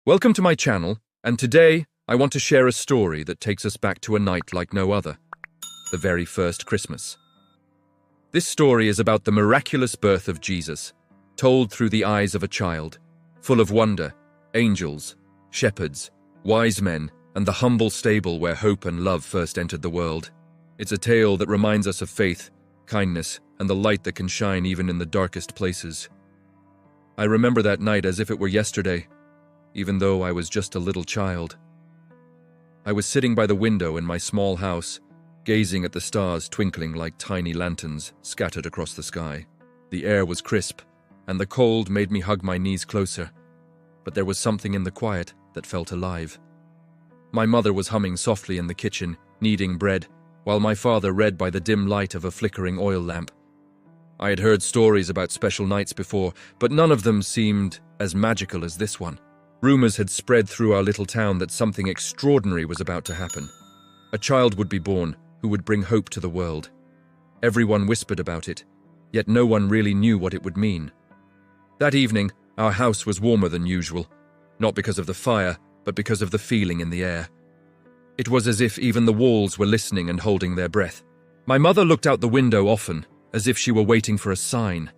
Welcome to my channel, and today I want to share a story that takes us back to a night like no other, the very first Christmas. This story is about the miraculous birth of Jesus, told through the eyes of a child, full of wonder, angels, shepherds, wise men, and the humble stable where hope and love first entered the world. It's a tale that reminds us of faith, kindness, and the light that can shine even in the darkest places. I remember that night as if it were yesterday, even though I was just a little child. I was sitting by the window in my small house, gazing at the stars twinkling like tiny lanterns scattered across the sky. The air was crisp, and the cold made me hug my knees closer, but there was something in the quiet that felt alive. My mother was humming softly in the kitchen, kneading bread, while my father read by the dim light of a flickering oil lamp. I had heard stories about special nights before, but none of them seemed as magical as this one. Rumors had spread through our little town that something extraordinary was about to happen. A child would be born who would bring hope to the world. Everyone whispered about it, yet no one really knew what it would mean. That evening, our house was warmer than usual, not because of the fire, but because of the feeling in the air. It was as if even the walls were listening and holding their breath. My mother looked out the window often, as if she were waiting for a sign,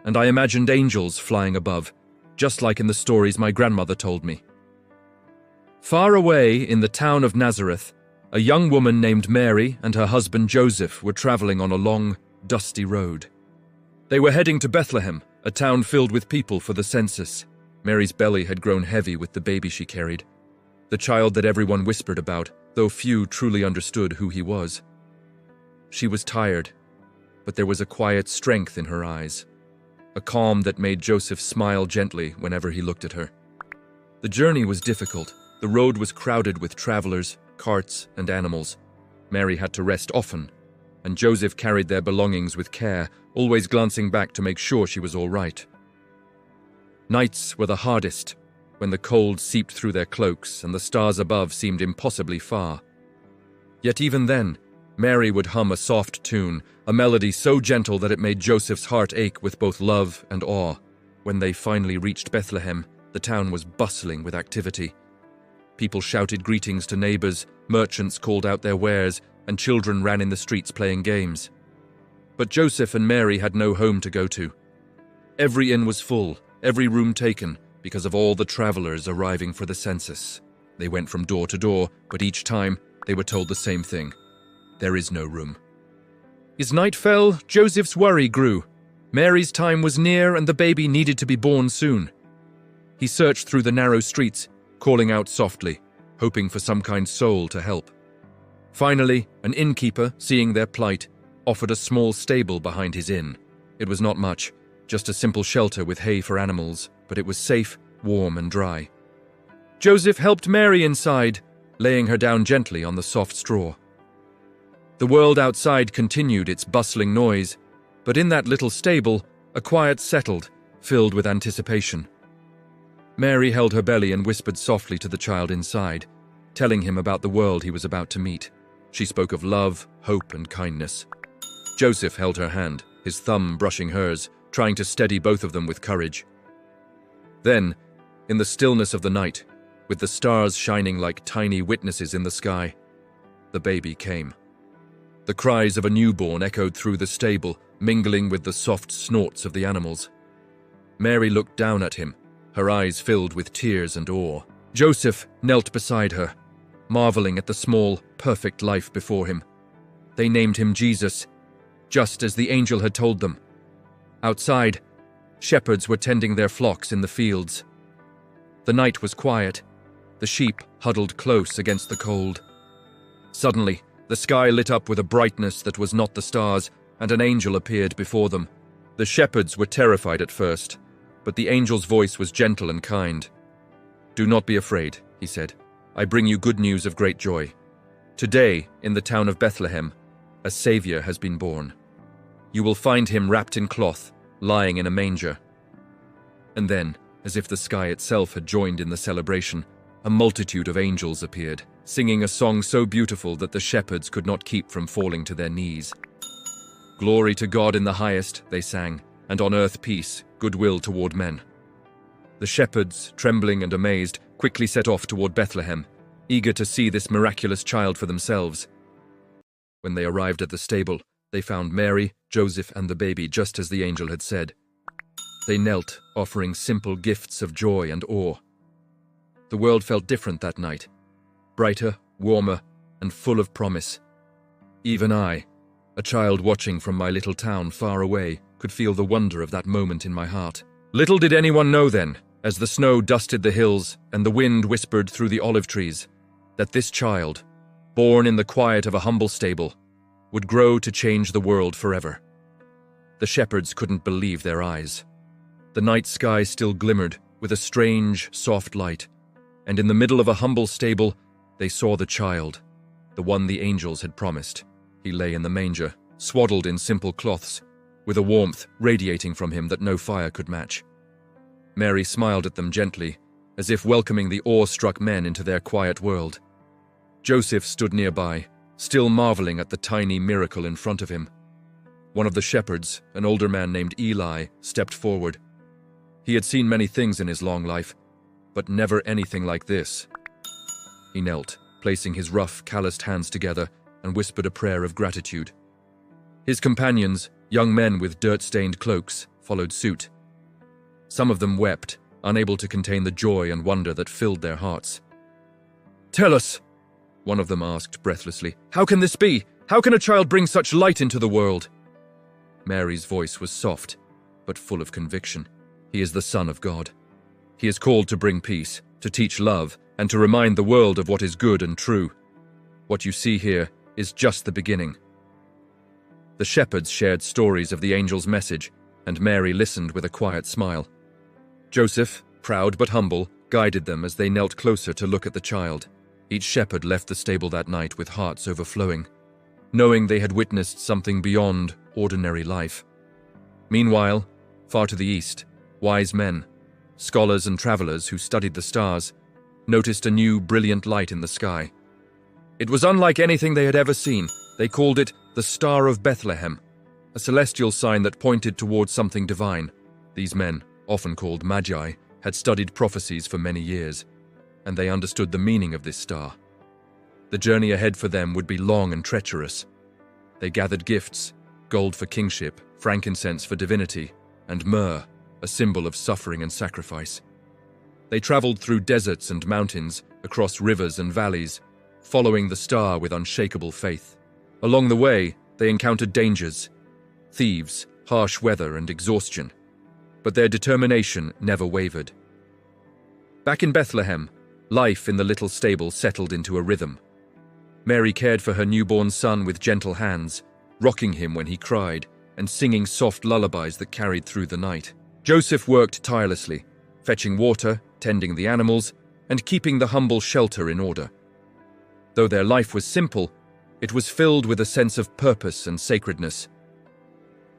and I imagined angels flying above, just like in the stories my grandmother told me. Far away in the town of Nazareth, a young woman named Mary and her husband Joseph were traveling on a long, dusty road. They were heading to Bethlehem, a town filled with people for the census. Mary's belly had grown heavy with the baby she carried, the child that everyone whispered about, though few truly understood who he was. She was tired, but there was a quiet strength in her eyes, a calm that made Joseph smile gently whenever he looked at her. The journey was difficult. The road was crowded with travelers, carts, and animals. Mary had to rest often, and Joseph carried their belongings with care, always glancing back to make sure she was all right. Nights were the hardest, when the cold seeped through their cloaks and the stars above seemed impossibly far. Yet even then, Mary would hum a soft tune, a melody so gentle that it made Joseph's heart ache with both love and awe. When they finally reached Bethlehem, the town was bustling with activity. People shouted greetings to neighbors, merchants called out their wares, and children ran in the streets playing games. But Joseph and Mary had no home to go to. Every inn was full, every room taken, because of all the travelers arriving for the census. They went from door to door, but each time they were told the same thing. There is no room. As night fell, Joseph's worry grew. Mary's time was near and the baby needed to be born soon. He searched through the narrow streets, calling out softly, hoping for some kind soul to help. Finally, an innkeeper, seeing their plight, offered a small stable behind his inn. It was not much, just a simple shelter with hay for animals, but it was safe, warm, and dry. Joseph helped Mary inside, laying her down gently on the soft straw. The world outside continued its bustling noise, but in that little stable, a quiet settled, filled with anticipation. Mary held her belly and whispered softly to the child inside, telling him about the world he was about to meet. She spoke of love, hope, and kindness. Joseph held her hand, his thumb brushing hers, trying to steady both of them with courage. Then, in the stillness of the night, with the stars shining like tiny witnesses in the sky, the baby came. The cries of a newborn echoed through the stable, mingling with the soft snorts of the animals. Mary looked down at him, her eyes filled with tears and awe. Joseph knelt beside her, marveling at the small, perfect life before him. They named him Jesus, just as the angel had told them. Outside, shepherds were tending their flocks in the fields. The night was quiet, the sheep huddled close against the cold. Suddenly, the sky lit up with a brightness that was not the stars, and an angel appeared before them. The shepherds were terrified at first, but the angel's voice was gentle and kind. "Do not be afraid," he said. "I bring you good news of great joy. Today, in the town of Bethlehem, a Savior has been born. You will find him wrapped in cloth, lying in a manger." And then, as if the sky itself had joined in the celebration, a multitude of angels appeared, singing a song so beautiful that the shepherds could not keep from falling to their knees. "Glory to God in the highest," they sang, "and on earth peace, goodwill toward men." The shepherds, trembling and amazed, quickly set off toward Bethlehem, eager to see this miraculous child for themselves. When they arrived at the stable, they found Mary, Joseph, and the baby just as the angel had said. They knelt, offering simple gifts of joy and awe. The world felt different that night, brighter, warmer, and full of promise. Even I, a child watching from my little town far away, could feel the wonder of that moment in my heart. Little did anyone know then, as the snow dusted the hills and the wind whispered through the olive trees, that this child, born in the quiet of a humble stable, would grow to change the world forever. The shepherds couldn't believe their eyes. The night sky still glimmered with a strange, soft light, and in the middle of a humble stable, they saw the child, the one the angels had promised. He lay in the manger, swaddled in simple cloths, with a warmth radiating from him that no fire could match. Mary smiled at them gently, as if welcoming the awe-struck men into their quiet world. Joseph stood nearby, still marveling at the tiny miracle in front of him. One of the shepherds, an older man named Eli, stepped forward. He had seen many things in his long life, but never anything like this. He knelt, placing his rough, calloused hands together, and whispered a prayer of gratitude. His companions, young men with dirt-stained cloaks, followed suit. Some of them wept, unable to contain the joy and wonder that filled their hearts. "Tell us," one of them asked breathlessly, "how can this be? How can a child bring such light into the world?" Mary's voice was soft, but full of conviction. He is the Son of God. He is called to bring peace, to teach love, and to remind the world of what is good and true. What you see here is just the beginning. The shepherds shared stories of the angel's message, and Mary listened with a quiet smile. Joseph, proud but humble, guided them as they knelt closer to look at the child. Each shepherd left the stable that night with hearts overflowing, knowing they had witnessed something beyond ordinary life. Meanwhile, far to the east, wise men, scholars and travelers who studied the stars, noticed a new brilliant light in the sky. It was unlike anything they had ever seen. They called it the Star of Bethlehem, a celestial sign that pointed towards something divine. These men, often called magi, had studied prophecies for many years, and they understood the meaning of this star. The journey ahead for them would be long and treacherous. They gathered gifts, gold for kingship, frankincense for divinity, and myrrh, a symbol of suffering and sacrifice. They traveled through deserts and mountains, across rivers and valleys, following the star with unshakable faith. Along the way, they encountered dangers, thieves, harsh weather, and exhaustion, but their determination never wavered. Back in Bethlehem, life in the little stable settled into a rhythm. Mary cared for her newborn son with gentle hands, rocking him when he cried, and singing soft lullabies that carried through the night. Joseph worked tirelessly, fetching water, tending the animals, and keeping the humble shelter in order. Though their life was simple, it was filled with a sense of purpose and sacredness.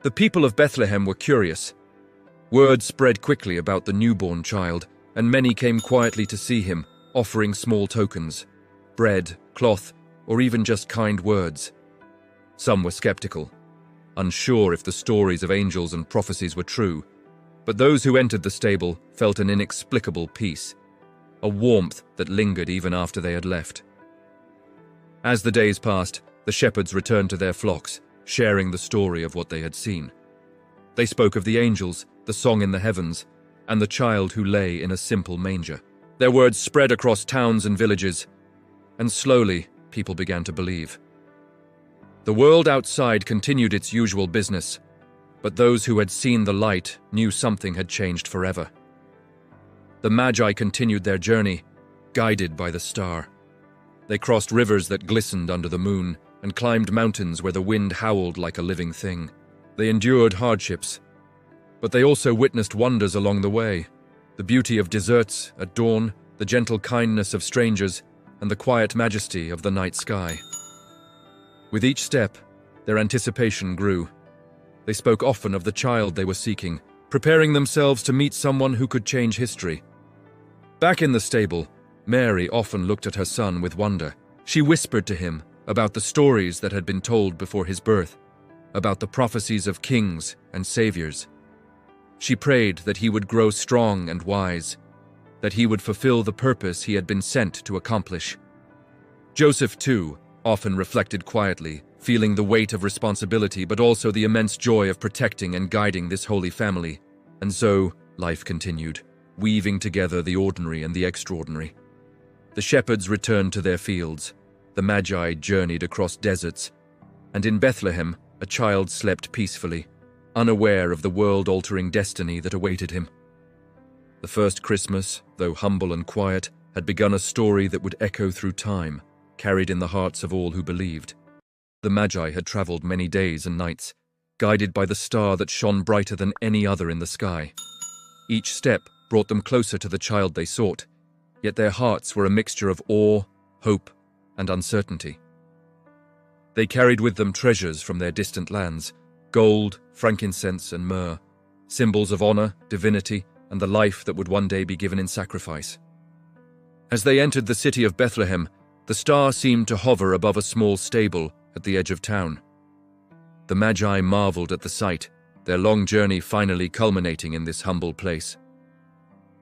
The people of Bethlehem were curious. Word spread quickly about the newborn child, and many came quietly to see him, offering small tokens, bread, cloth, or even just kind words. Some were skeptical, unsure if the stories of angels and prophecies were true, but those who entered the stable felt an inexplicable peace, a warmth that lingered even after they had left. As the days passed, the shepherds returned to their flocks, sharing the story of what they had seen. They spoke of the angels, the song in the heavens, and the child who lay in a simple manger. Their words spread across towns and villages, and slowly people began to believe. The world outside continued its usual business, but those who had seen the light knew something had changed forever. The Magi continued their journey, guided by the star. They crossed rivers that glistened under the moon and climbed mountains where the wind howled like a living thing. They endured hardships, but they also witnessed wonders along the way. The beauty of deserts at dawn, the gentle kindness of strangers, and the quiet majesty of the night sky. With each step, their anticipation grew. They spoke often of the child they were seeking, preparing themselves to meet someone who could change history. Back in the stable, Mary often looked at her son with wonder. She whispered to him about the stories that had been told before his birth, about the prophecies of kings and saviors. She prayed that he would grow strong and wise, that he would fulfill the purpose he had been sent to accomplish. Joseph, too, often reflected quietly, feeling the weight of responsibility but also the immense joy of protecting and guiding this holy family. And so, life continued, weaving together the ordinary and the extraordinary. The shepherds returned to their fields, the Magi journeyed across deserts, and in Bethlehem, a child slept peacefully, unaware of the world-altering destiny that awaited him. The first Christmas, though humble and quiet, had begun a story that would echo through time, carried in the hearts of all who believed. The Magi had traveled many days and nights, guided by the star that shone brighter than any other in the sky. Each step brought them closer to the child they sought, yet their hearts were a mixture of awe, hope, and uncertainty. They carried with them treasures from their distant lands, gold, frankincense, and myrrh, symbols of honor, divinity, and the life that would one day be given in sacrifice. As they entered the city of Bethlehem, the star seemed to hover above a small stable at the edge of town. The Magi marveled at the sight, their long journey finally culminating in this humble place.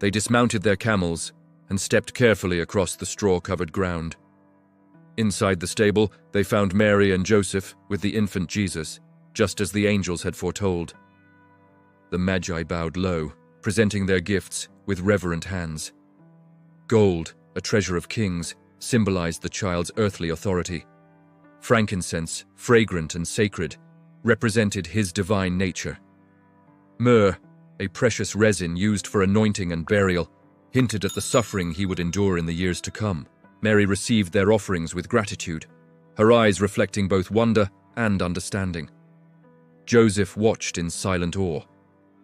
They dismounted their camels and stepped carefully across the straw-covered ground. Inside the stable, they found Mary and Joseph with the infant Jesus, just as the angels had foretold. The Magi bowed low, presenting their gifts with reverent hands. Gold, a treasure of kings, symbolized the child's earthly authority. Frankincense, fragrant and sacred, represented his divine nature. Myrrh, a precious resin used for anointing and burial, hinted at the suffering he would endure in the years to come. Mary received their offerings with gratitude, her eyes reflecting both wonder and understanding. Joseph watched in silent awe,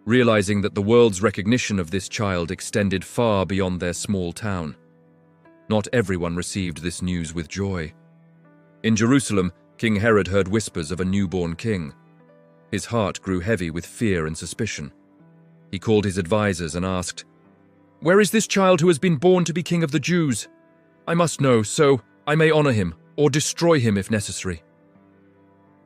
realizing that the world's recognition of this child extended far beyond their small town. Not everyone received this news with joy. In Jerusalem, King Herod heard whispers of a newborn king. His heart grew heavy with fear and suspicion. He called his advisors and asked, "Where is this child who has been born to be king of the Jews? I must know, so I may honor him, or destroy him if necessary."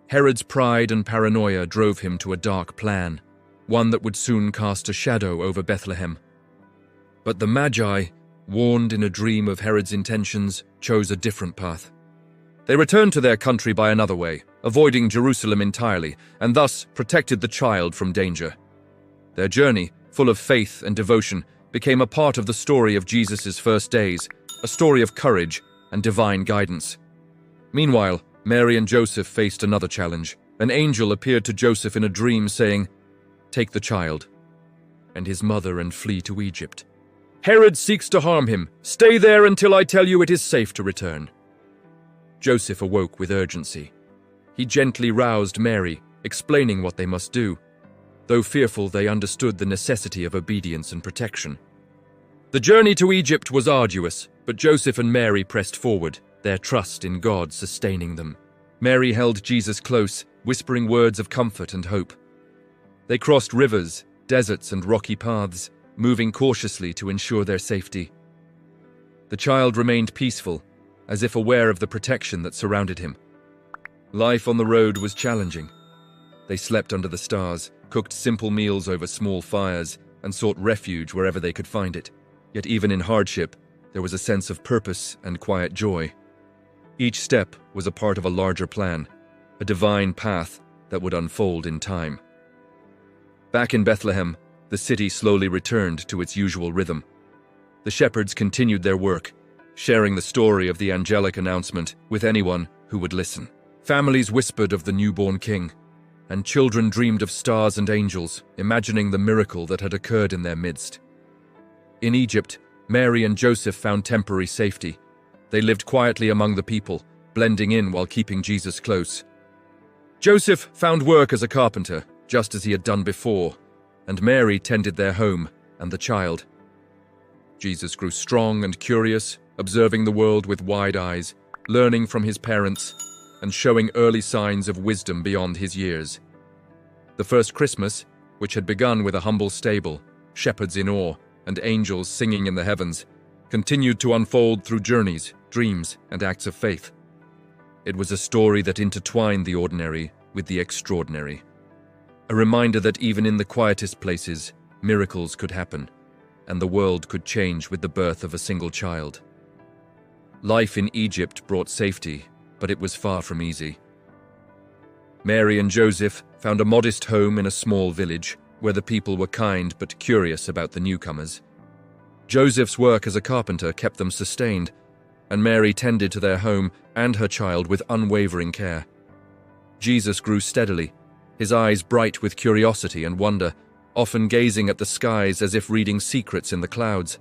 Herod's pride and paranoia drove him to a dark plan, one that would soon cast a shadow over Bethlehem. But the Magi, warned in a dream of Herod's intentions, chose a different path. They returned to their country by another way, avoiding Jerusalem entirely, and thus protected the child from danger. Their journey, full of faith and devotion, became a part of the story of Jesus' first days, a story of courage and divine guidance. Meanwhile, Mary and Joseph faced another challenge. An angel appeared to Joseph in a dream saying, "Take the child and his mother and flee to Egypt. Herod seeks to harm him. Stay there until I tell you it is safe to return." Joseph awoke with urgency. He gently roused Mary, explaining what they must do. Though fearful, they understood the necessity of obedience and protection. The journey to Egypt was arduous, but Joseph and Mary pressed forward, their trust in God sustaining them. Mary held Jesus close, whispering words of comfort and hope. They crossed rivers, deserts, and rocky paths, moving cautiously to ensure their safety. The child remained peaceful, as if aware of the protection that surrounded him. Life on the road was challenging. They slept under the stars, cooked simple meals over small fires, and sought refuge wherever they could find it. Yet even in hardship, there was a sense of purpose and quiet joy. Each step was a part of a larger plan, a divine path that would unfold in time. Back in Bethlehem, the city slowly returned to its usual rhythm. The shepherds continued their work, sharing the story of the angelic announcement with anyone who would listen. Families whispered of the newborn king, and children dreamed of stars and angels, imagining the miracle that had occurred in their midst. In Egypt, Mary and Joseph found temporary safety. They lived quietly among the people, blending in while keeping Jesus close. Joseph found work as a carpenter, just as he had done before, and Mary tended their home and the child. Jesus grew strong and curious, observing the world with wide eyes, learning from his parents, and showing early signs of wisdom beyond his years. The first Christmas, which had begun with a humble stable, shepherds in awe, and angels singing in the heavens, continued to unfold through journeys, dreams, and acts of faith. It was a story that intertwined the ordinary with the extraordinary. A reminder that even in the quietest places, miracles could happen, and the world could change with the birth of a single child. Life in Egypt brought safety, but it was far from easy. Mary and Joseph found a modest home in a small village where the people were kind but curious about the newcomers. Joseph's work as a carpenter kept them sustained, and Mary tended to their home and her child with unwavering care. Jesus grew steadily, his eyes bright with curiosity and wonder, often gazing at the skies as if reading secrets in the clouds.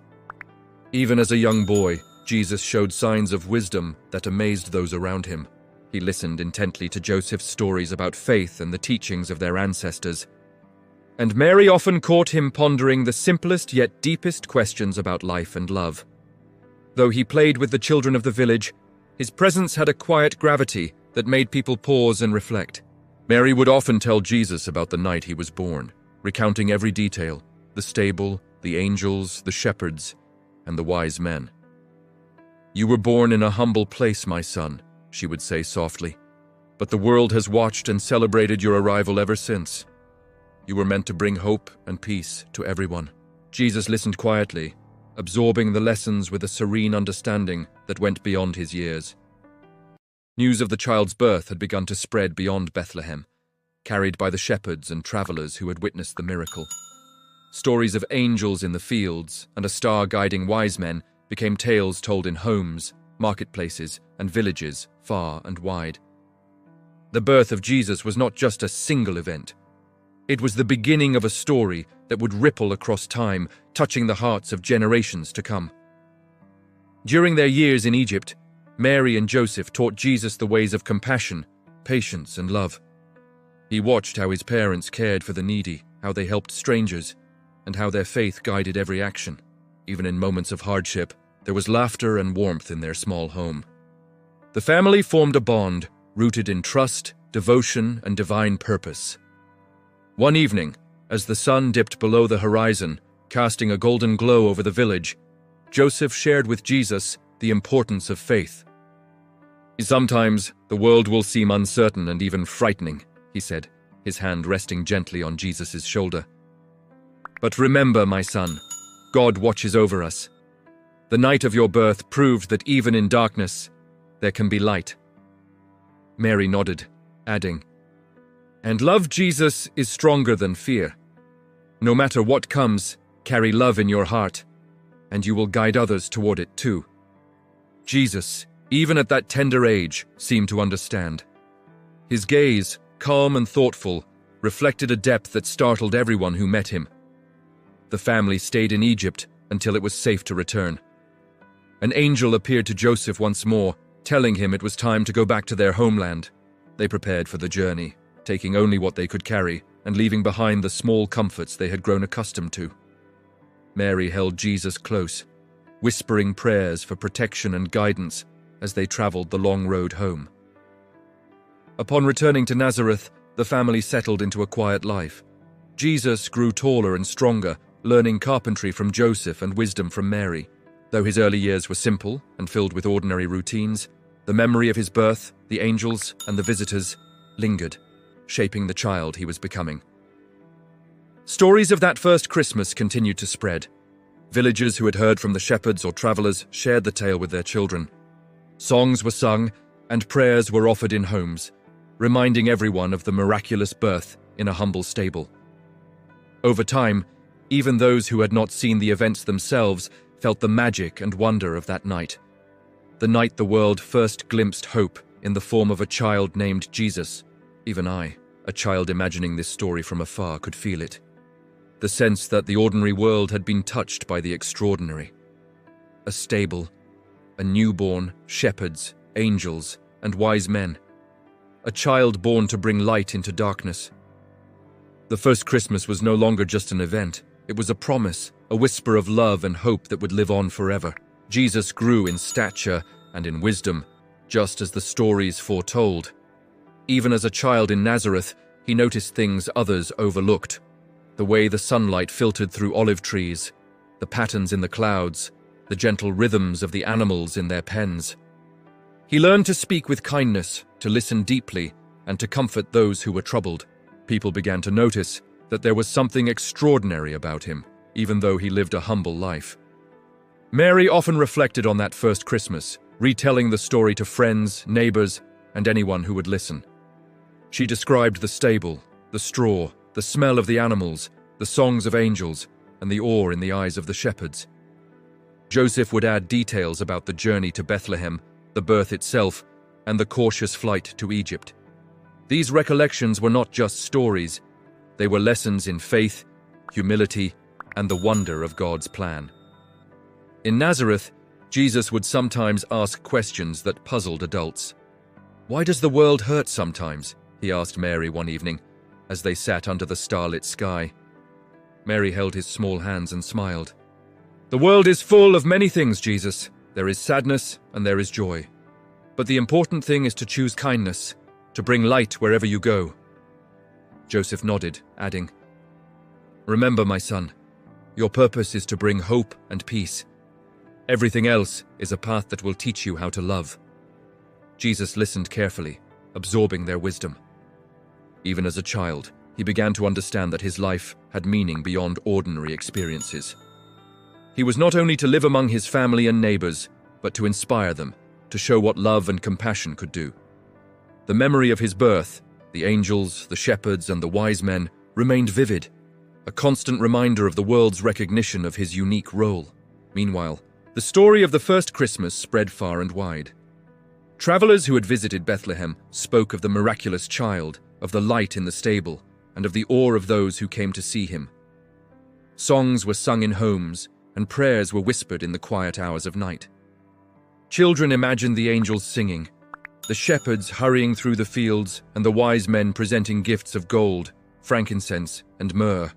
Even as a young boy, Jesus showed signs of wisdom that amazed those around him. He listened intently to Joseph's stories about faith and the teachings of their ancestors. And Mary often caught him pondering the simplest yet deepest questions about life and love. Though he played with the children of the village, his presence had a quiet gravity that made people pause and reflect. Mary would often tell Jesus about the night he was born, recounting every detail: the stable, the angels, the shepherds, and the wise men. "You were born in a humble place, my son," she would say softly, "but the world has watched and celebrated your arrival ever since. You were meant to bring hope and peace to everyone." Jesus listened quietly, absorbing the lessons with a serene understanding that went beyond his years. News of the child's birth had begun to spread beyond Bethlehem, carried by the shepherds and travelers who had witnessed the miracle. Stories of angels in the fields and a star guiding wise men became tales told in homes, marketplaces, and villages far and wide. The birth of Jesus was not just a single event. It was the beginning of a story that would ripple across time, touching the hearts of generations to come. During their years in Egypt, Mary and Joseph taught Jesus the ways of compassion, patience, and love. He watched how his parents cared for the needy, how they helped strangers, and how their faith guided every action. Even in moments of hardship, there was laughter and warmth in their small home. The family formed a bond rooted in trust, devotion, and divine purpose. One evening, as the sun dipped below the horizon, casting a golden glow over the village, Joseph shared with Jesus the importance of faith. "Sometimes the world will seem uncertain and even frightening," he said, his hand resting gently on Jesus' shoulder. "But remember, my son, God watches over us. The night of your birth proved that even in darkness, there can be light." Mary nodded, adding, "And love Jesus is stronger than fear. No matter what comes, carry love in your heart, and you will guide others toward it too." Jesus, even at that tender age, seemed to understand. His gaze, calm and thoughtful, reflected a depth that startled everyone who met him. The family stayed in Egypt until it was safe to return. An angel appeared to Joseph once more, telling him it was time to go back to their homeland. They prepared for the journey, taking only what they could carry and leaving behind the small comforts they had grown accustomed to. Mary held Jesus close, whispering prayers for protection and guidance as they traveled the long road home. Upon returning to Nazareth, the family settled into a quiet life. Jesus grew taller and stronger, learning carpentry from Joseph and wisdom from Mary. Though his early years were simple and filled with ordinary routines, the memory of his birth, the angels, and the visitors lingered, shaping the child he was becoming. Stories of that first Christmas continued to spread. Villagers who had heard from the shepherds or travelers shared the tale with their children. Songs were sung, and prayers were offered in homes, reminding everyone of the miraculous birth in a humble stable. Over time, even those who had not seen the events themselves felt the magic and wonder of that night. The night the world first glimpsed hope in the form of a child named Jesus. Even I, a child imagining this story from afar, could feel it. The sense that the ordinary world had been touched by the extraordinary. A stable, a newborn, shepherds, angels, and wise men. A child born to bring light into darkness. The first Christmas was no longer just an event. It was a promise, a whisper of love and hope that would live on forever. Jesus grew in stature and in wisdom, just as the stories foretold. Even as a child in Nazareth, he noticed things others overlooked. The way the sunlight filtered through olive trees, the patterns in the clouds, the gentle rhythms of the animals in their pens. He learned to speak with kindness, to listen deeply, and to comfort those who were troubled. People began to notice that there was something extraordinary about him. even though he lived a humble life. Mary often reflected on that first Christmas, retelling the story to friends, neighbors, and anyone who would listen. She described the stable, the straw, the smell of the animals, the songs of angels, and the awe in the eyes of the shepherds. Joseph would add details about the journey to Bethlehem, the birth itself, and the cautious flight to Egypt. These recollections were not just stories, they were lessons in faith, humility, and the wonder of God's plan. In Nazareth, Jesus would sometimes ask questions that puzzled adults. "Why does the world hurt sometimes?" he asked Mary one evening, as they sat under the starlit sky. Mary held his small hands and smiled. "The world is full of many things, Jesus. There is sadness and there is joy. But the important thing is to choose kindness, to bring light wherever you go." Joseph nodded, adding, "Remember, my son, your purpose is to bring hope and peace. Everything else is a path that will teach you how to love." Jesus listened carefully, absorbing their wisdom. Even as a child, he began to understand that his life had meaning beyond ordinary experiences. He was not only to live among his family and neighbors, but to inspire them, to show what love and compassion could do. The memory of his birth, the angels, the shepherds, and the wise men remained vivid, a constant reminder of the world's recognition of his unique role. Meanwhile, the story of the first Christmas spread far and wide. Travelers who had visited Bethlehem spoke of the miraculous child, of the light in the stable, and of the awe of those who came to see him. Songs were sung in homes, and prayers were whispered in the quiet hours of night. Children imagined the angels singing, the shepherds hurrying through the fields, and the wise men presenting gifts of gold, frankincense, and myrrh.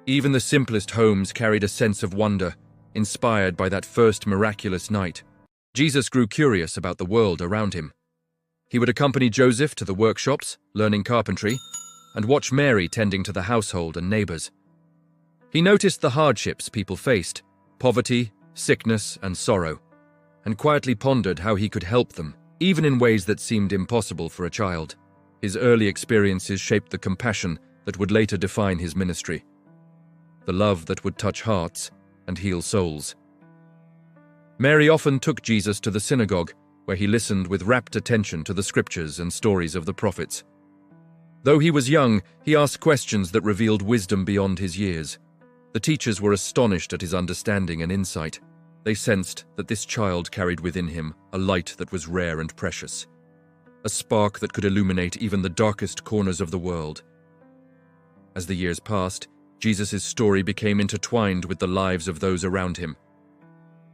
Even the simplest homes carried a sense of wonder, inspired by that first miraculous night. Jesus grew curious about the world around him. He would accompany Joseph to the workshops, learning carpentry, and watch Mary tending to the household and neighbors. He noticed the hardships people faced, poverty, sickness, and sorrow, and quietly pondered how he could help them, even in ways that seemed impossible for a child. His early experiences shaped the compassion that would later define his ministry, the love that would touch hearts and heal souls. Mary often took Jesus to the synagogue, where he listened with rapt attention to the scriptures and stories of the prophets. Though he was young, he asked questions that revealed wisdom beyond his years. The teachers were astonished at his understanding and insight. They sensed that this child carried within him a light that was rare and precious, a spark that could illuminate even the darkest corners of the world. As the years passed, Jesus' story became intertwined with the lives of those around him.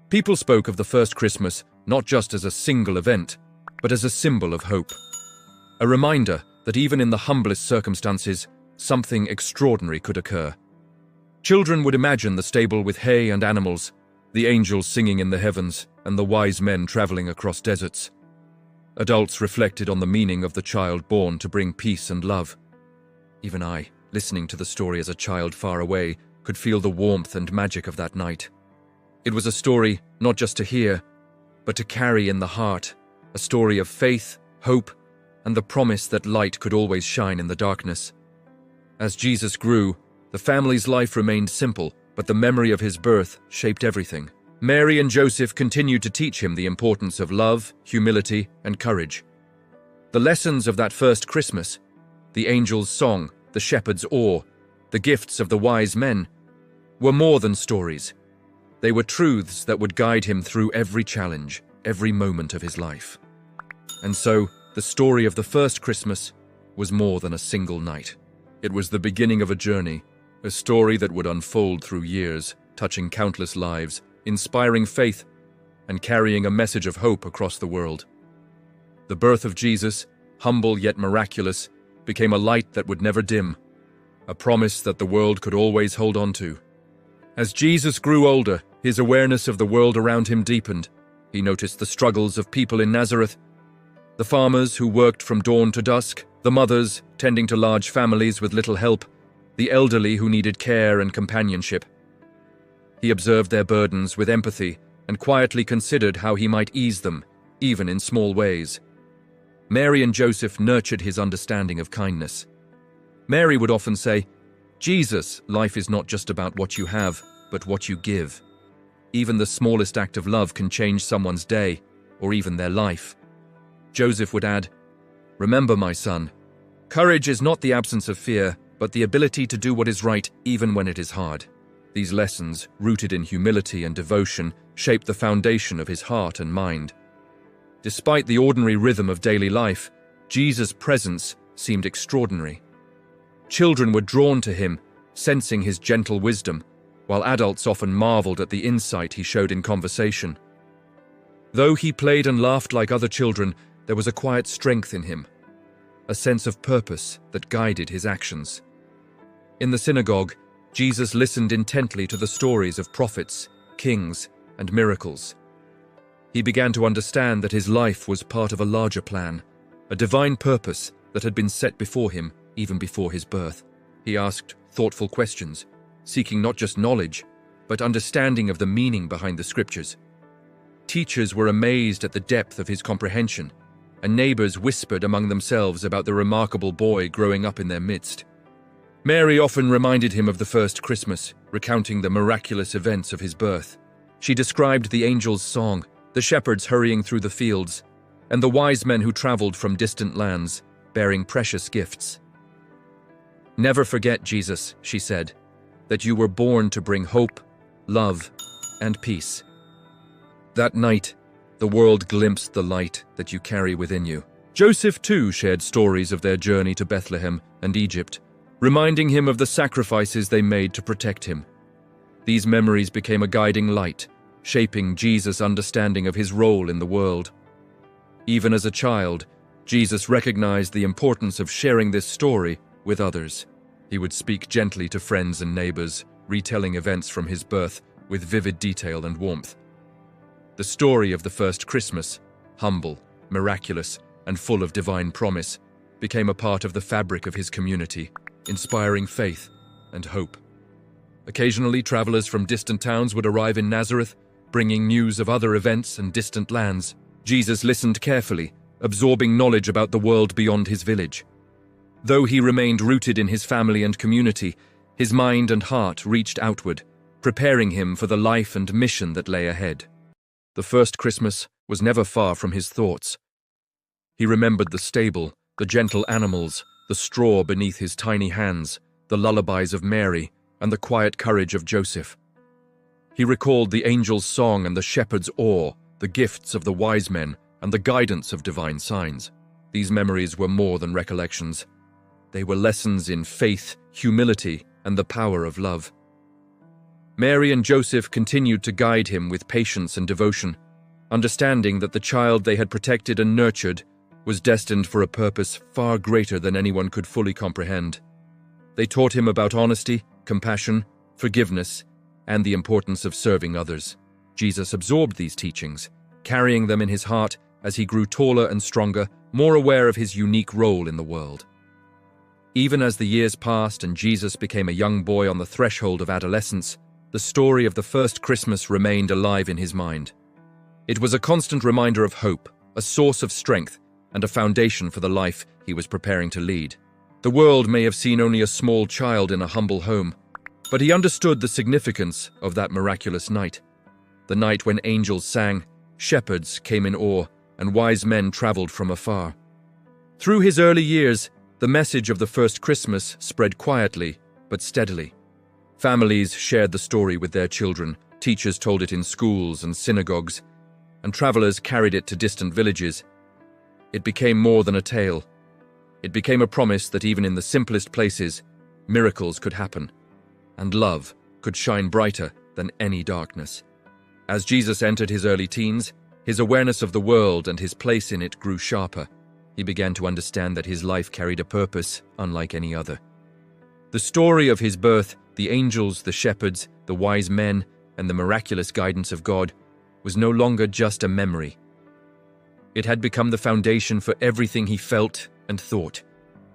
People spoke of the first Christmas not just as a single event, but as a symbol of hope. A reminder that even in the humblest circumstances, something extraordinary could occur. Children would imagine the stable with hay and animals, the angels singing in the heavens, and the wise men traveling across deserts. Adults reflected on the meaning of the child born to bring peace and love. Even I, listening to the story as a child far away, could feel the warmth and magic of that night. It was a story not just to hear, but to carry in the heart, a story of faith, hope, and the promise that light could always shine in the darkness. As Jesus grew, the family's life remained simple, but the memory of his birth shaped everything. Mary and Joseph continued to teach him the importance of love, humility, and courage. The lessons of that first Christmas, the angel's song, the shepherd's awe, the gifts of the wise men, were more than stories. They were truths that would guide him through every challenge, every moment of his life. And so, the story of the first Christmas was more than a single night. It was the beginning of a journey, a story that would unfold through years, touching countless lives, inspiring faith, and carrying a message of hope across the world. The birth of Jesus, humble yet miraculous, became a light that would never dim, a promise that the world could always hold on to. As Jesus grew older, his awareness of the world around him deepened. He noticed the struggles of people in Nazareth, the farmers who worked from dawn to dusk, the mothers tending to large families with little help, the elderly who needed care and companionship. He observed their burdens with empathy and quietly considered how he might ease them, even in small ways. Mary and Joseph nurtured his understanding of kindness. Mary would often say, Jesus, life is not just about what you have, but what you give. Even the smallest act of love can change someone's day, or even their life. Joseph would add, "Remember, my son, courage is not the absence of fear, but the ability to do what is right even when it is hard." These lessons, rooted in humility and devotion, shaped the foundation of his heart and mind. Despite the ordinary rhythm of daily life, Jesus' presence seemed extraordinary. Children were drawn to him, sensing his gentle wisdom, while adults often marveled at the insight he showed in conversation. Though he played and laughed like other children, there was a quiet strength in him, a sense of purpose that guided his actions. In the synagogue, Jesus listened intently to the stories of prophets, kings, and miracles. He began to understand that his life was part of a larger plan, a divine purpose that had been set before him even before his birth. He asked thoughtful questions, seeking not just knowledge, but understanding of the meaning behind the scriptures. Teachers were amazed at the depth of his comprehension, and neighbors whispered among themselves about the remarkable boy growing up in their midst. Mary often reminded him of the first Christmas, recounting the miraculous events of his birth. She described the angel's song, the shepherds hurrying through the fields, and the wise men who traveled from distant lands, bearing precious gifts. "Never forget, Jesus," she said, "that you were born to bring hope, love, and peace." That night, the world glimpsed the light that you carry within you. Joseph, too, shared stories of their journey to Bethlehem and Egypt, reminding him of the sacrifices they made to protect him. These memories became a guiding light, shaping Jesus' understanding of his role in the world. Even as a child, Jesus recognized the importance of sharing this story with others. He would speak gently to friends and neighbors, retelling events from his birth with vivid detail and warmth. The story of the first Christmas, humble, miraculous, and full of divine promise, became a part of the fabric of his community, inspiring faith and hope. Occasionally, travelers from distant towns would arrive in Nazareth, bringing news of other events and distant lands. Jesus listened carefully, absorbing knowledge about the world beyond his village. Though he remained rooted in his family and community, his mind and heart reached outward, preparing him for the life and mission that lay ahead. The first Christmas was never far from his thoughts. He remembered the stable, the gentle animals, the straw beneath his tiny hands, the lullabies of Mary, and the quiet courage of Joseph. He recalled the angel's song and the shepherd's awe, the gifts of the wise men, and the guidance of divine signs. These memories were more than recollections. They were lessons in faith, humility, and the power of love. Mary and Joseph continued to guide him with patience and devotion, understanding that the child they had protected and nurtured was destined for a purpose far greater than anyone could fully comprehend. They taught him about honesty, compassion, forgiveness, and the importance of serving others. Jesus absorbed these teachings, carrying them in his heart as he grew taller and stronger, more aware of his unique role in the world. Even as the years passed and Jesus became a young boy on the threshold of adolescence, the story of the first Christmas remained alive in his mind. It was a constant reminder of hope, a source of strength, and a foundation for the life he was preparing to lead. The world may have seen only a small child in a humble home, but he understood the significance of that miraculous night. The night when angels sang, shepherds came in awe, and wise men traveled from afar. Through his early years, the message of the first Christmas spread quietly but steadily. Families shared the story with their children, teachers told it in schools and synagogues, and travelers carried it to distant villages. It became more than a tale. It became a promise that even in the simplest places, miracles could happen, and love could shine brighter than any darkness. As Jesus entered his early teens, his awareness of the world and his place in it grew sharper. He began to understand that his life carried a purpose unlike any other. The story of his birth, the angels, the shepherds, the wise men, and the miraculous guidance of God was no longer just a memory. It had become the foundation for everything he felt and thought,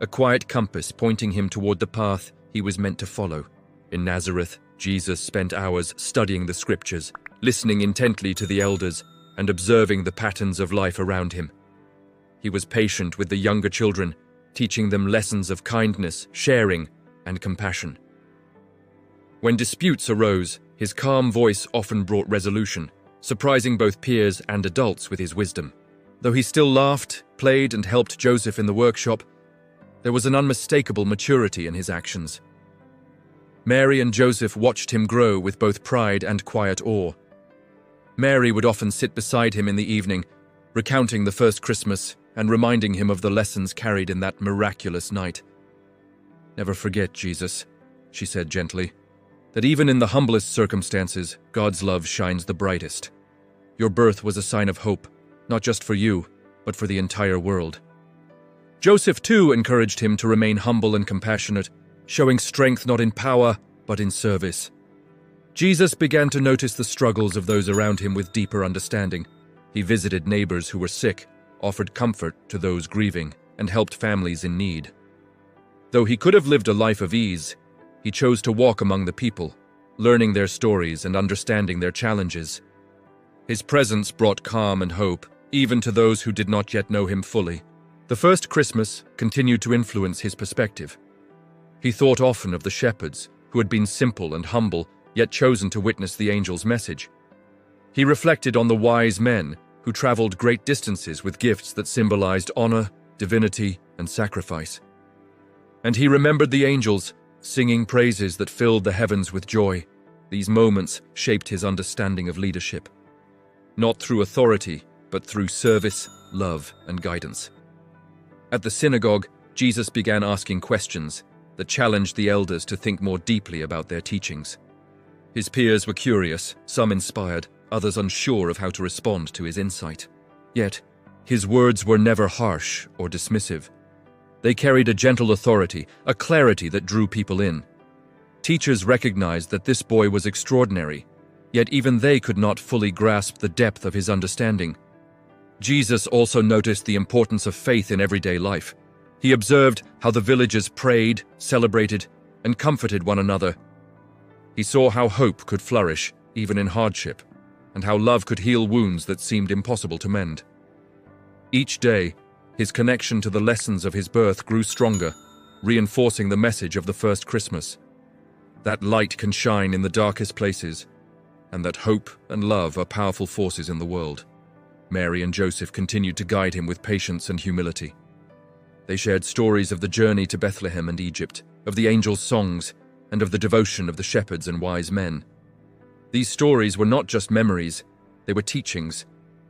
a quiet compass pointing him toward the path he was meant to follow. In Nazareth, Jesus spent hours studying the scriptures, listening intently to the elders, and observing the patterns of life around him. He was patient with the younger children, teaching them lessons of kindness, sharing, and compassion. When disputes arose, his calm voice often brought resolution, surprising both peers and adults with his wisdom. Though he still laughed, played, and helped Joseph in the workshop, there was an unmistakable maturity in his actions. Mary and Joseph watched him grow with both pride and quiet awe. Mary would often sit beside him in the evening, recounting the first Christmas and reminding him of the lessons carried in that miraculous night. "Never forget, Jesus," she said gently, "that even in the humblest circumstances, God's love shines the brightest. Your birth was a sign of hope, not just for you, but for the entire world." Joseph, too, encouraged him to remain humble and compassionate, showing strength not in power, but in service. Jesus began to notice the struggles of those around him with deeper understanding. He visited neighbors who were sick, offered comfort to those grieving, and helped families in need. Though he could have lived a life of ease, he chose to walk among the people, learning their stories and understanding their challenges. His presence brought calm and hope, even to those who did not yet know him fully. The first Christmas continued to influence his perspective. He thought often of the shepherds, who had been simple and humble, yet chosen to witness the angel's message. He reflected on the wise men who traveled great distances with gifts that symbolized honor, divinity, and sacrifice. And he remembered the angels, singing praises that filled the heavens with joy. These moments shaped his understanding of leadership. Not through authority, but through service, love, and guidance. At the synagogue, Jesus began asking questions that challenged the elders to think more deeply about their teachings. His peers were curious, some inspired, others unsure of how to respond to his insight. Yet, his words were never harsh or dismissive. They carried a gentle authority, a clarity that drew people in. Teachers recognized that this boy was extraordinary, yet even they could not fully grasp the depth of his understanding. Jesus also noticed the importance of faith in everyday life. He observed how the villagers prayed, celebrated, and comforted one another. He saw how hope could flourish, even in hardship, and how love could heal wounds that seemed impossible to mend. Each day, his connection to the lessons of his birth grew stronger, reinforcing the message of the first Christmas. That light can shine in the darkest places, and that hope and love are powerful forces in the world. Mary and Joseph continued to guide him with patience and humility. They shared stories of the journey to Bethlehem and Egypt, of the angels' songs, and of the devotion of the shepherds and wise men. These stories were not just memories, they were teachings,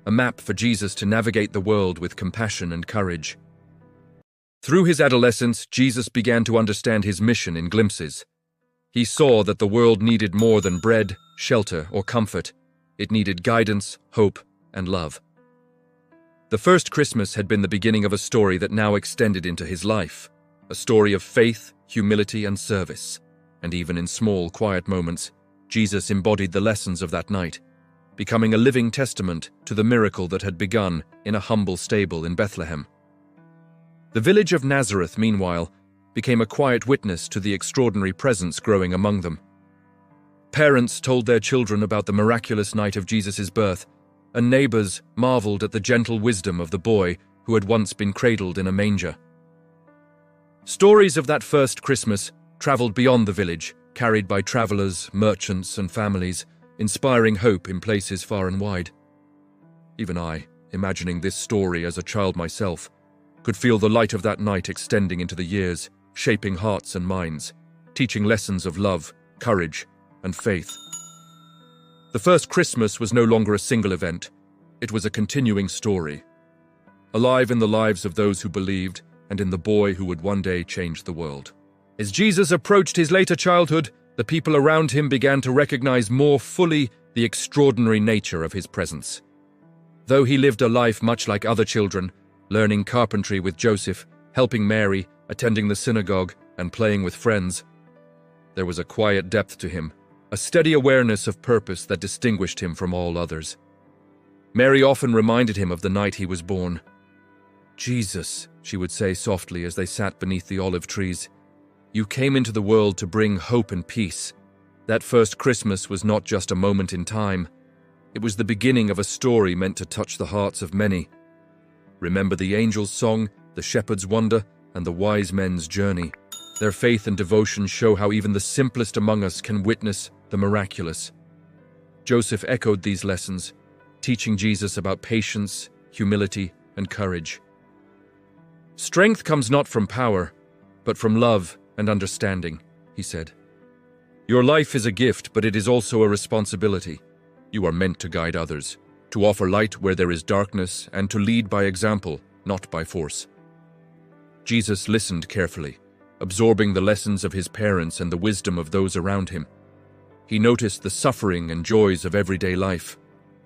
a map for Jesus to navigate the world with compassion and courage. Through his adolescence, Jesus began to understand his mission in glimpses. He saw that the world needed more than bread, shelter, or comfort. It needed guidance, hope, and love. The first Christmas had been the beginning of a story that now extended into his life, a story of faith, humility, and service. And even in small, quiet moments, Jesus embodied the lessons of that night, becoming a living testament to the miracle that had begun in a humble stable in Bethlehem. The village of Nazareth, meanwhile, became a quiet witness to the extraordinary presence growing among them. Parents told their children about the miraculous night of Jesus' birth, and neighbors marveled at the gentle wisdom of the boy who had once been cradled in a manger. Stories of that first Christmas traveled beyond the village, carried by travelers, merchants, and families, inspiring hope in places far and wide. Even I, imagining this story as a child myself, could feel the light of that night extending into the years, shaping hearts and minds, teaching lessons of love, courage, and faith. The first Christmas was no longer a single event. It was a continuing story, alive in the lives of those who believed and in the boy who would one day change the world. As Jesus approached his later childhood, the people around him began to recognize more fully the extraordinary nature of his presence. Though he lived a life much like other children, learning carpentry with Joseph, helping Mary, attending the synagogue, and playing with friends, there was a quiet depth to him, a steady awareness of purpose that distinguished him from all others. Mary often reminded him of the night he was born. "Jesus," she would say softly as they sat beneath the olive trees, "you came into the world to bring hope and peace." That first Christmas was not just a moment in time. It was the beginning of a story meant to touch the hearts of many. Remember the angel's song, the shepherd's wonder, and the wise men's journey. Their faith and devotion show how even the simplest among us can witness the miraculous. Joseph echoed these lessons, teaching Jesus about patience, humility, and courage. "Strength comes not from power, but from love and understanding," he said. "Your life is a gift, but it is also a responsibility. You are meant to guide others, to offer light where there is darkness, and to lead by example, not by force." Jesus listened carefully, absorbing the lessons of his parents and the wisdom of those around him. He noticed the suffering and joys of everyday life,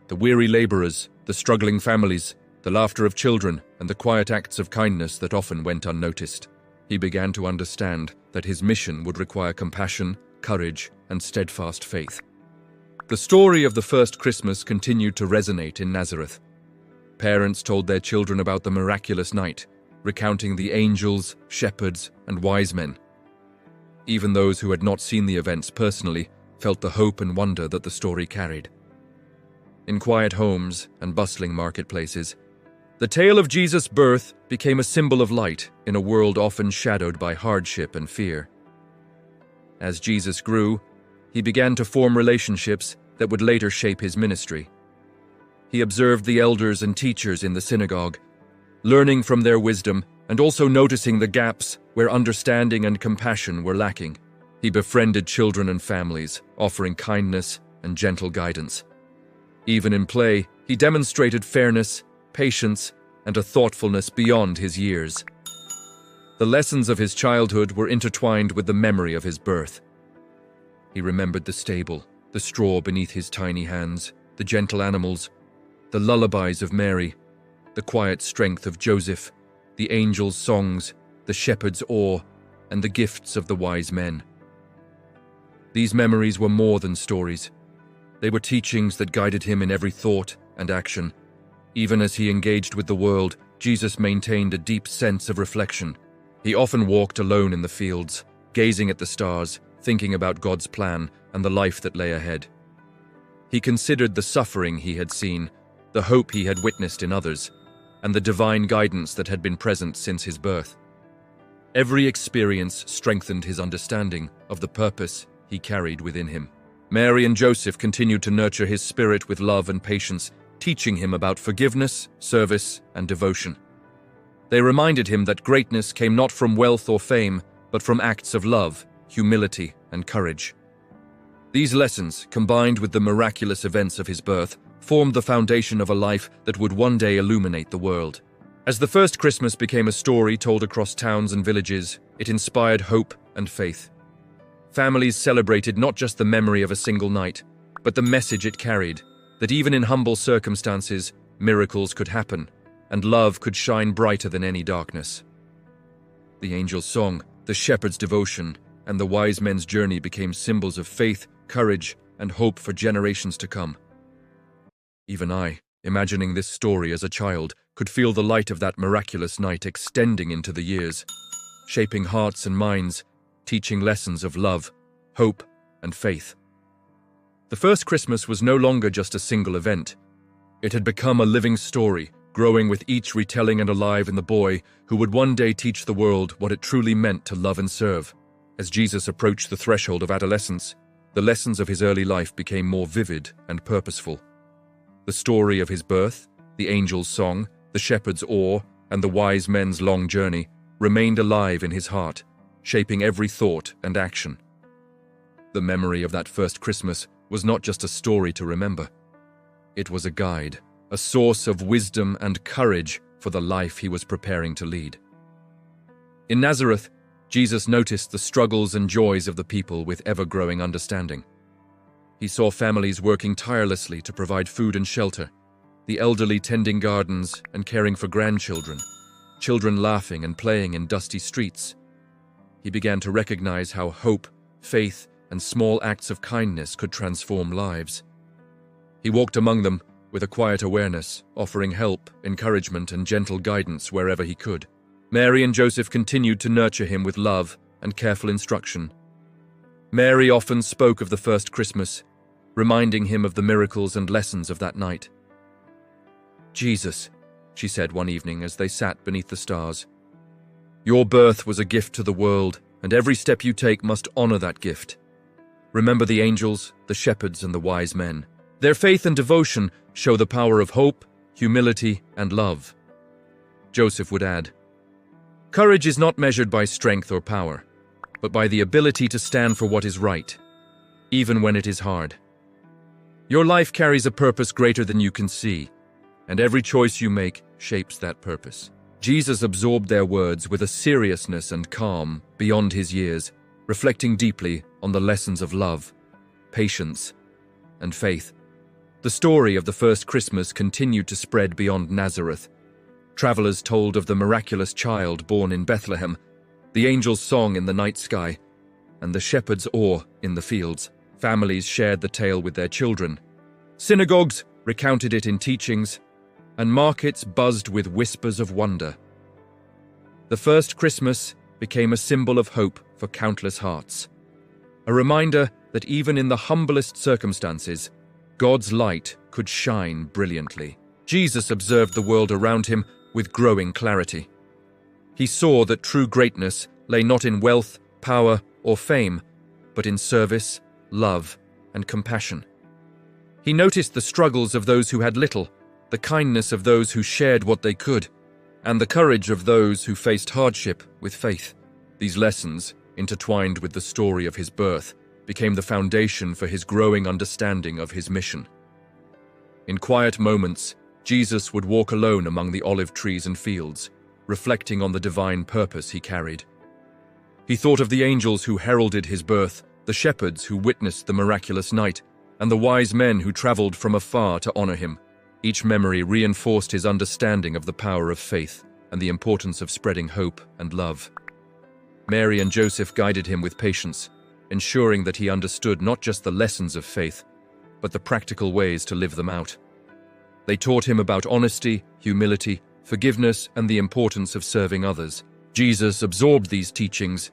the weary laborers, the struggling families, the laughter of children, and the quiet acts of kindness that often went unnoticed. He began to understand that his mission would require compassion, courage, and steadfast faith. The story of the first Christmas continued to resonate in Nazareth. Parents told their children about the miraculous night, recounting the angels, shepherds, and wise men. Even those who had not seen the events personally felt the hope and wonder that the story carried. In quiet homes and bustling marketplaces, the tale of Jesus' birth became a symbol of light in a world often shadowed by hardship and fear. As Jesus grew, he began to form relationships that would later shape his ministry. He observed the elders and teachers in the synagogue, learning from their wisdom and also noticing the gaps where understanding and compassion were lacking. He befriended children and families, offering kindness and gentle guidance. Even in play, he demonstrated fairness, patience, and a thoughtfulness beyond his years. The lessons of his childhood were intertwined with the memory of his birth. He remembered the stable, the straw beneath his tiny hands, the gentle animals, the lullabies of Mary, the quiet strength of Joseph, the angels' songs, the shepherd's awe, and the gifts of the wise men. These memories were more than stories. They were teachings that guided him in every thought and action. Even as he engaged with the world, Jesus maintained a deep sense of reflection. He often walked alone in the fields, gazing at the stars, thinking about God's plan and the life that lay ahead. He considered the suffering he had seen, the hope he had witnessed in others, and the divine guidance that had been present since his birth. Every experience strengthened his understanding of the purpose he carried within him. Mary and Joseph continued to nurture his spirit with love and patience, teaching him about forgiveness, service, and devotion. They reminded him that greatness came not from wealth or fame, but from acts of love, humility, and courage. These lessons, combined with the miraculous events of his birth, formed the foundation of a life that would one day illuminate the world. As the first Christmas became a story told across towns and villages, it inspired hope and faith. Families celebrated not just the memory of a single night, but the message it carried, that even in humble circumstances, miracles could happen, and love could shine brighter than any darkness. The angel's song, the shepherd's devotion, and the wise men's journey became symbols of faith, courage, and hope for generations to come. Even I, imagining this story as a child, could feel the light of that miraculous night extending into the years, shaping hearts and minds, teaching lessons of love, hope, and faith. The first Christmas was no longer just a single event. It had become a living story, growing with each retelling and alive in the boy who would one day teach the world what it truly meant to love and serve. As Jesus approached the threshold of adolescence, the lessons of his early life became more vivid and purposeful. The story of his birth, the angel's song, the shepherd's awe, and the wise men's long journey remained alive in his heart, shaping every thought and action. The memory of that first Christmas was not just a story to remember. It was a guide, a source of wisdom and courage for the life he was preparing to lead. In Nazareth, Jesus noticed the struggles and joys of the people with ever-growing understanding. He saw families working tirelessly to provide food and shelter, the elderly tending gardens and caring for grandchildren, children laughing and playing in dusty streets. He began to recognize how hope, faith, and small acts of kindness could transform lives. He walked among them with a quiet awareness, offering help, encouragement, and gentle guidance wherever he could. Mary and Joseph continued to nurture him with love and careful instruction. Mary often spoke of the first Christmas, reminding him of the miracles and lessons of that night. "Jesus," she said one evening as they sat beneath the stars, "your birth was a gift to the world and every step you take must honor that gift. Remember the angels, the shepherds, and the wise men. Their faith and devotion show the power of hope, humility, and love. Joseph would add, "Courage is not measured by strength or power, but by the ability to stand for what is right, even when it is hard. Your life carries a purpose greater than you can see, and every choice you make shapes that purpose." Jesus absorbed their words with a seriousness and calm beyond his years, reflecting deeply on the lessons of love, patience, and faith. The story of the first Christmas continued to spread beyond Nazareth. Travelers told of the miraculous child born in Bethlehem, the angel's song in the night sky, and the shepherd's awe in the fields. Families shared the tale with their children. Synagogues recounted it in teachings, and markets buzzed with whispers of wonder. The first Christmas became a symbol of hope for countless hearts, a reminder that even in the humblest circumstances, God's light could shine brilliantly. Jesus observed the world around him with growing clarity. He saw that true greatness lay not in wealth, power, or fame, but in service, love, and compassion. He noticed the struggles of those who had little, the kindness of those who shared what they could, and the courage of those who faced hardship with faith. These lessons, intertwined with the story of his birth, became the foundation for his growing understanding of his mission. In quiet moments, Jesus would walk alone among the olive trees and fields, reflecting on the divine purpose he carried. He thought of the angels who heralded his birth, the shepherds who witnessed the miraculous night, and the wise men who traveled from afar to honor him. Each memory reinforced his understanding of the power of faith and the importance of spreading hope and love. Mary and Joseph guided him with patience, ensuring that he understood not just the lessons of faith, but the practical ways to live them out. They taught him about honesty, humility, forgiveness, and the importance of serving others. Jesus absorbed these teachings,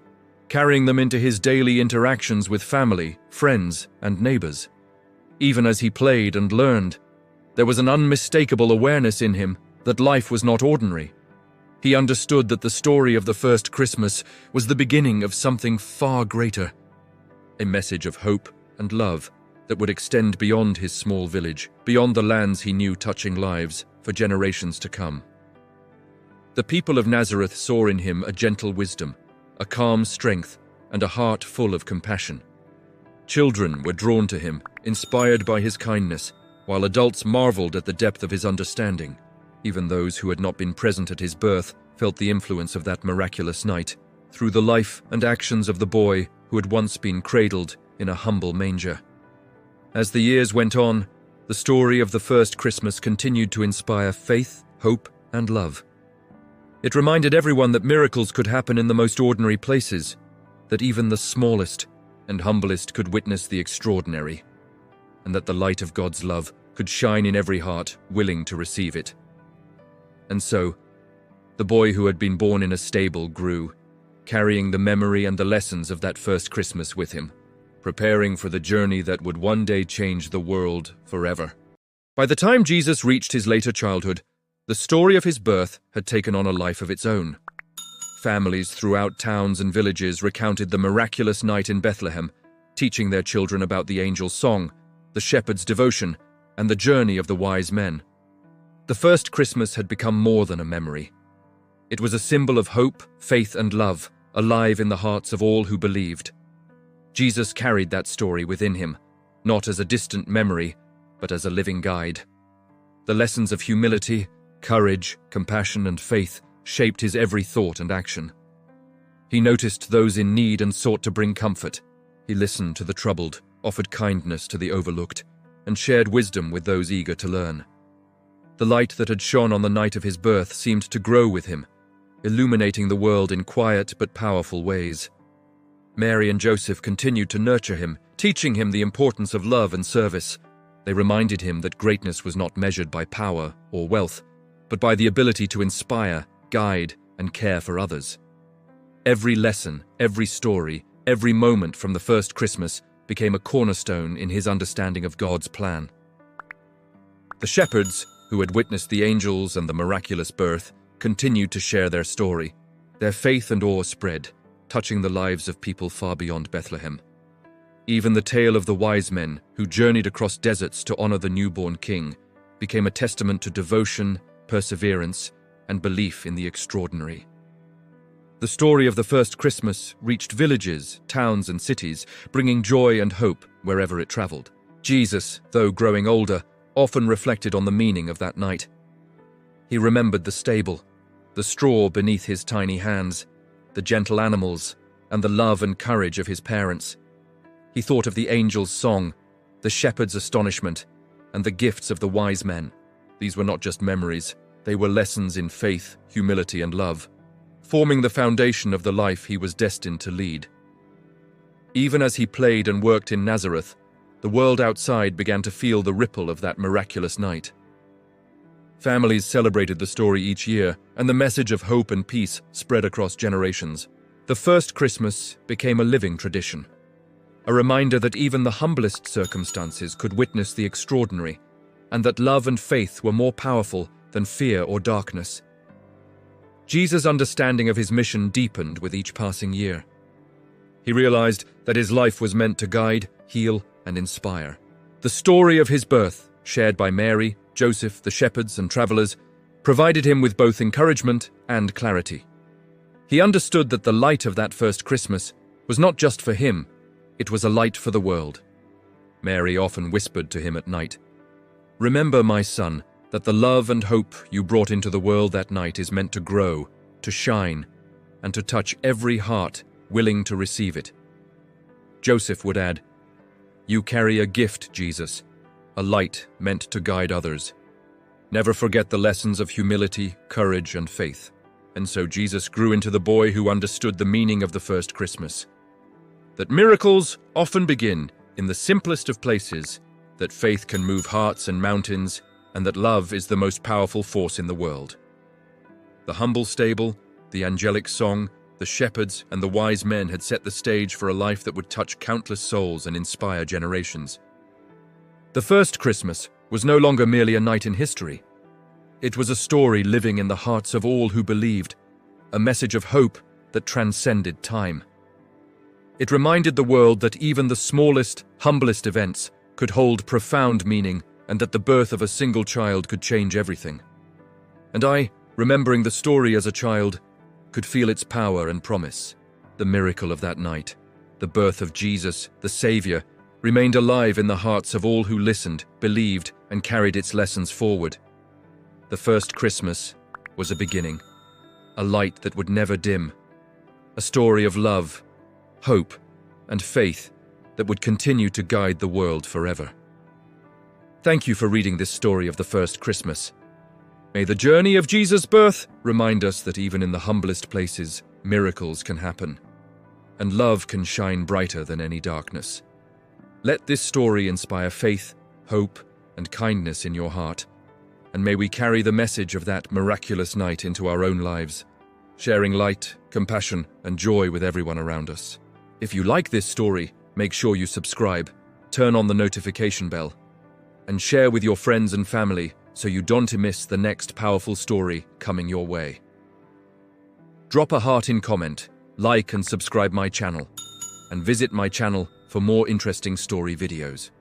carrying them into his daily interactions with family, friends, and neighbors. Even as he played and learned, there was an unmistakable awareness in him that life was not ordinary. He understood that the story of the first Christmas was the beginning of something far greater, a message of hope and love that would extend beyond his small village, beyond the lands he knew, touching lives for generations to come. The people of Nazareth saw in him a gentle wisdom, a calm strength, and a heart full of compassion. Children were drawn to him, inspired by his kindness, while adults marveled at the depth of his understanding. Even those who had not been present at his birth felt the influence of that miraculous night, through the life and actions of the boy who had once been cradled in a humble manger. As the years went on, the story of the first Christmas continued to inspire faith, hope, and love. It reminded everyone that miracles could happen in the most ordinary places, that even the smallest and humblest could witness the extraordinary, and that the light of God's love could shine in every heart willing to receive it. And so, the boy who had been born in a stable grew, carrying the memory and the lessons of that first Christmas with him, preparing for the journey that would one day change the world forever. By the time Jesus reached his later childhood, the story of his birth had taken on a life of its own. Families throughout towns and villages recounted the miraculous night in Bethlehem, teaching their children about the angel's song, the shepherd's devotion, and the journey of the wise men. The first Christmas had become more than a memory. It was a symbol of hope, faith, and love, alive in the hearts of all who believed. Jesus carried that story within him, not as a distant memory, but as a living guide. The lessons of humility, courage, compassion, and faith shaped his every thought and action. He noticed those in need and sought to bring comfort. He listened to the troubled, offered kindness to the overlooked, and shared wisdom with those eager to learn. The light that had shone on the night of his birth seemed to grow with him, illuminating the world in quiet but powerful ways. Mary and Joseph continued to nurture him, teaching him the importance of love and service. They reminded him that greatness was not measured by power or wealth, but by the ability to inspire, guide, and care for others. Every lesson, every story, every moment from the first Christmas became a cornerstone in his understanding of God's plan. The shepherds, who had witnessed the angels and the miraculous birth, continued to share their story. Their faith and awe spread, touching the lives of people far beyond Bethlehem. Even the tale of the wise men who journeyed across deserts to honor the newborn king became a testament to devotion, perseverance, and belief in the extraordinary. The story of the first Christmas reached villages, towns, and cities, bringing joy and hope wherever it traveled. Jesus, though growing older, often reflected on the meaning of that night. He remembered the stable, the straw beneath his tiny hands, the gentle animals, and the love and courage of his parents. He thought of the angel's song, the shepherd's astonishment, and the gifts of the wise men. These were not just memories, they were lessons in faith, humility, and love, forming the foundation of the life he was destined to lead. Even as he played and worked in Nazareth, the world outside began to feel the ripple of that miraculous night. Families celebrated the story each year, and the message of hope and peace spread across generations. The first Christmas became a living tradition, a reminder that even the humblest circumstances could witness the extraordinary, and that love and faith were more powerful than fear or darkness. Jesus' understanding of his mission deepened with each passing year. He realized that his life was meant to guide, heal, and inspire. The story of his birth, shared by Mary, Joseph, the shepherds, and travelers, provided him with both encouragement and clarity. He understood that the light of that first Christmas was not just for him, it was a light for the world. Mary often whispered to him at night, "Remember, my son, that the love and hope you brought into the world that night is meant to grow, to shine, and to touch every heart willing to receive it." Joseph would add, "You carry a gift, Jesus, a light meant to guide others. Never forget the lessons of humility, courage, and faith." And so Jesus grew into the boy who understood the meaning of the first Christmas. That miracles often begin in the simplest of places, that faith can move hearts and mountains, and that love is the most powerful force in the world. The humble stable, the angelic song, the shepherds, and the wise men had set the stage for a life that would touch countless souls and inspire generations. The first Christmas was no longer merely a night in history. It was a story living in the hearts of all who believed, a message of hope that transcended time. It reminded the world that even the smallest, humblest events could hold profound meaning, and that the birth of a single child could change everything. And I, remembering the story as a child, could feel its power and promise. The miracle of that night, the birth of Jesus, the Savior, remained alive in the hearts of all who listened, believed, and carried its lessons forward. The first Christmas was a beginning, a light that would never dim, a story of love, hope, and faith that would continue to guide the world forever. Thank you for reading this story of the first Christmas. May the journey of Jesus' birth remind us that even in the humblest places, miracles can happen, and love can shine brighter than any darkness. Let this story inspire faith, hope, and kindness in your heart, and may we carry the message of that miraculous night into our own lives, sharing light, compassion, and joy with everyone around us. If you like this story, make sure you subscribe, turn on the notification bell, and share with your friends and family so you don't miss the next powerful story coming your way. Drop a heart in comment, like and subscribe my channel, and visit my channel for more interesting story videos.